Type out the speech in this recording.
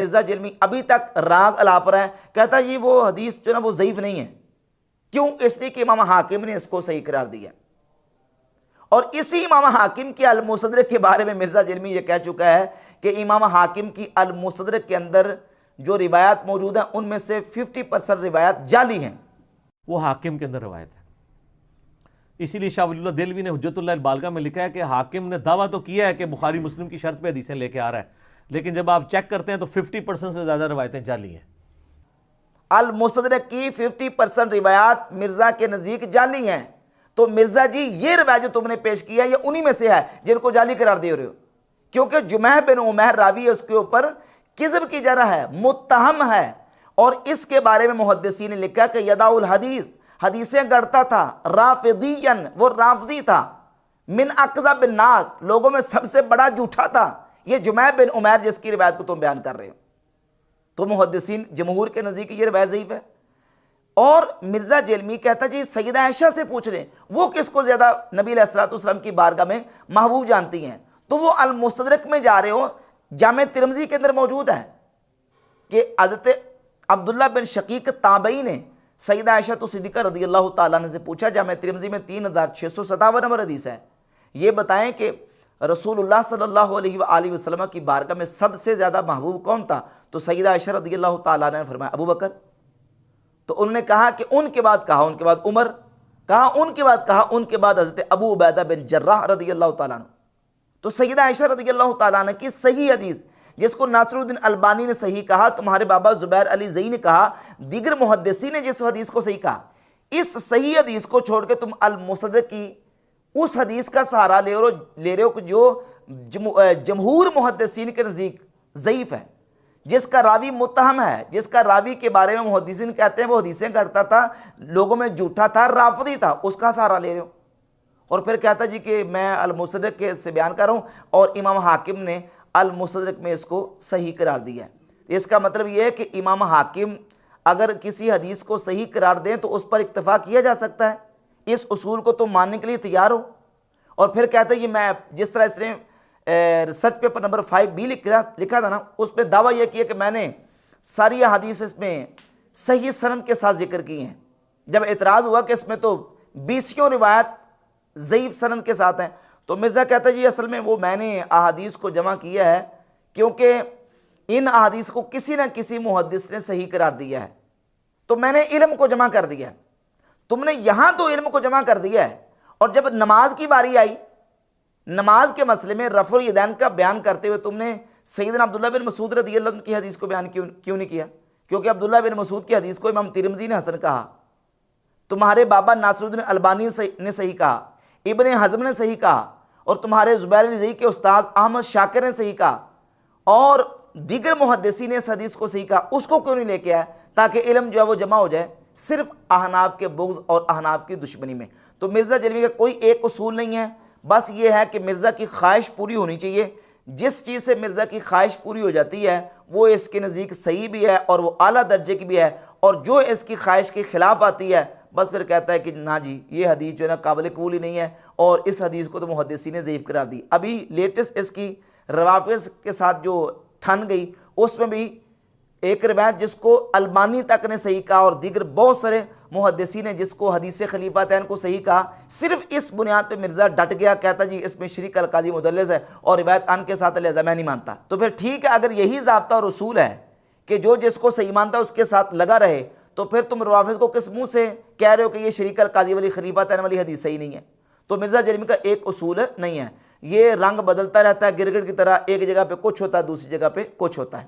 مرزا جلمی ابھی تک راگ الاپ رہا ہے، کہتا ہے یہ وہ حدیث جو نا وہ ضعیف نہیں ہے۔ کیوں؟ اس لیے کہ امام حاکم نے اس کو صحیح قرار دیا، اور اسی امام حاکم کے المستدرک کے بارے میں مرزا جلمی یہ کہہ چکا ہے کہ امام حاکم کی المستدرک کے اندر جو روایات موجود ہیں ان میں سے 50% روایات جعلی ہیں۔ وہ حاکم کے اندر روایت ہے۔ اسی لیے شاہ ولی اللہ دہلوی نے حجت اللہ البالغہ میں لکھا ہے کہ حاکم نے دعویٰ تو کیا ہے کہ بخاری مسلم کی شرط پہ حدیثیں لے کے آ رہا ہے، لیکن جب آپ چیک کرتے ہیں تو 50% سے زیادہ روایتیں جعلی ہیں۔ المستدرک کی 50% روایات مرزا کے نزدیک جعلی ہیں، تو مرزا جی یہ روایت جو تم نے پیش کیا یہ انہی میں سے ہے جن کو جعلی قرار دے رہے ہو، کیونکہ جمح بن عمیر راوی ہے، اس کے اوپر کذب کی جرح ہے، متہم ہے، اور اس کے بارے میں محدثین نے لکھا کہ یدع الحدیث، حدیثیں گڑتا تھا، رافضین، وہ رافضی تھا، من اکذب الناس، لوگوں میں سب سے بڑا جھوٹا تھا یہ جمح بن عمیر جس کی روایت کو تم بیان کر رہے ہو۔ تو محدثین جمہور کے نزدیک یہ روایت ضعیف ہے۔ اور مرزا جلمی کہتا جی سیدہ عائشہ سے پوچھ لیں، وہ کس کو زیادہ نبی علیہ الصلوۃ والسلام کی بارگاہ میں محبوب جانتی ہیں، تو وہ المستدرک میں جا رہے ہو، جامع ترمذی کے اندر موجود ہے کہ حضرت عبداللہ بن شقیق تابعی نے سیدہ عائشہ صدیقہ رضی اللہ تعالیٰ عنہ سے پوچھا، جامع ترمذی میں 3657 نمبر حدیث ہے، یہ بتائیں کہ رسول اللہ صلی اللہ علیہ وآلہ وسلم کی بارگاہ میں سب سے زیادہ محبوب کون تھا؟ تو سیدہ عائشہ رضی اللہ تعالیٰ عنہ نے فرمایا ابو بکر۔ تو انہوں نے کہا کہ ان کے بعد کہا، ان کے بعد عمر کہا، ان کے بعد کہا، ان کے بعد حضرت ابو عبیدہ بن جراح رضی اللہ تعالیٰ عنہ۔ تو سیدہ عائشہ رضی اللہ تعالیٰ عنہ کی صحیح حدیث جس کو ناصر الدین البانی نے صحیح کہا، تمہارے بابا زبیر علی زئی نے کہا، دیگر محدثین نے جس حدیث کو صحیح کہا، اس صحیح حدیث کو چھوڑ کے تم المستدرک کی اس حدیث کا سہارا لے رہے ہو جو جمہور محدثین کے نزدیک ضعیف ہے، جس کا راوی متہم ہے، جس کا راوی کے بارے میں محدثین کہتے ہیں وہ حدیثیں گڑتا تھا، لوگوں میں جھوٹا تھا، رافضی تھا، اس کا سہارا لے رہے ہو۔ اور پھر کہتا جی کہ میں المستدرک کے سے بیان کر رہا ہوں اور امام حاکم نے المستدرک میں اس کو صحیح قرار دیا ہے۔ اس کا مطلب یہ ہے کہ امام حاکم اگر کسی حدیث کو صحیح قرار دیں تو اس پر اکتفا کیا جا سکتا ہے، اس اصول کو تم ماننے کے لیے تیار ہو۔ اور پھر کہتا ہے یہ میں جس طرح اس نے ریسرچ پیپر نمبر 5B لکھا تھا نا، اس پہ دعویٰ یہ کیا کہ میں نے ساری حدیث اس میں صحیح سند کے ساتھ ذکر کی ہیں۔ جب اعتراض ہوا کہ اس میں تو 20 روایت ضعیف سند کے ساتھ ہیں، تو مرزا کہتا ہے جی اصل میں وہ میں نے احادیث کو جمع کیا ہے کیونکہ ان احادیث کو کسی نہ کسی محدث نے صحیح قرار دیا ہے، تو میں نے علم کو جمع کر دیا ہے۔ تم نے یہاں تو علم کو جمع کر دیا ہے، اور جب نماز کی باری آئی، نماز کے مسئلے میں رفع الیدین کا بیان کرتے ہوئے تم نے سیدنا عبداللہ بن مسعود رضی اللہ عنہ کی حدیث کو بیان کیوں نہیں کیا؟ کیونکہ عبداللہ بن مسعود کی حدیث کو امام ترمذی نے حسن کہا، تمہارے بابا ناصر الدین البانی نے صحیح کہا، ابن حزم نے صحیح کہا، اور تمہارے زبیر علی زئی کے استاذ احمد شاکر نے صحیح کہا، اور دیگر محدثین نے اس حدیث کو صحیح کہا، اس کو کیوں نہیں لے کے آیا تاکہ علم جو ہے وہ جمع ہو جائے صرف احناف کے بغض اور احناف کی دشمنی میں؟ تو مرزا جلمی کا کوئی ایک اصول نہیں ہے، بس یہ ہے کہ مرزا کی خواہش پوری ہونی چاہیے، جس چیز سے مرزا کی خواہش پوری ہو جاتی ہے وہ اس کے نزدیک صحیح بھی ہے اور وہ اعلیٰ درجے کی بھی ہے، اور جو اس کی خواہش کے خلاف آتی ہے بس پھر کہتا ہے کہ نا جی یہ حدیث جو ہے نا قابل قبول ہی نہیں ہے، اور اس حدیث کو تو محدثین نے ضعیف قرار دی۔ ابھی لیٹسٹ اس کی روافظ کے ساتھ جو ٹھن گئی، اس میں بھی ایک روایت جس کو البانی تک نے صحیح کہا اور دیگر بہت سارے محدثین نے جس کو حدیث خلیفاتین کو صحیح کہا، صرف اس بنیاد پہ مرزا ڈٹ گیا، کہتا جی اس میں شریک القاضی مدلس ہے اور روایت ان کے ساتھ لہذا میں نہیں مانتا۔ تو پھر ٹھیک ہے، اگر یہی ضابطہ اور اصول ہے کہ جو جس کو صحیح مانتا ہے اس کے ساتھ لگا رہے، تو پھر تم روافظ کو کس منہ سے کہہ رہے ہو کہ یہ شریک القاضی والی خلیفاتین والی حدیث صحیح نہیں ہے؟ تو مرزا جلمی کا ایک اصول نہیں ہے، یہ رنگ بدلتا رہتا ہے گرگٹ کی طرح، ایک جگہ پہ کچھ ہوتا ہے دوسری جگہ پہ کچھ ہوتا ہے۔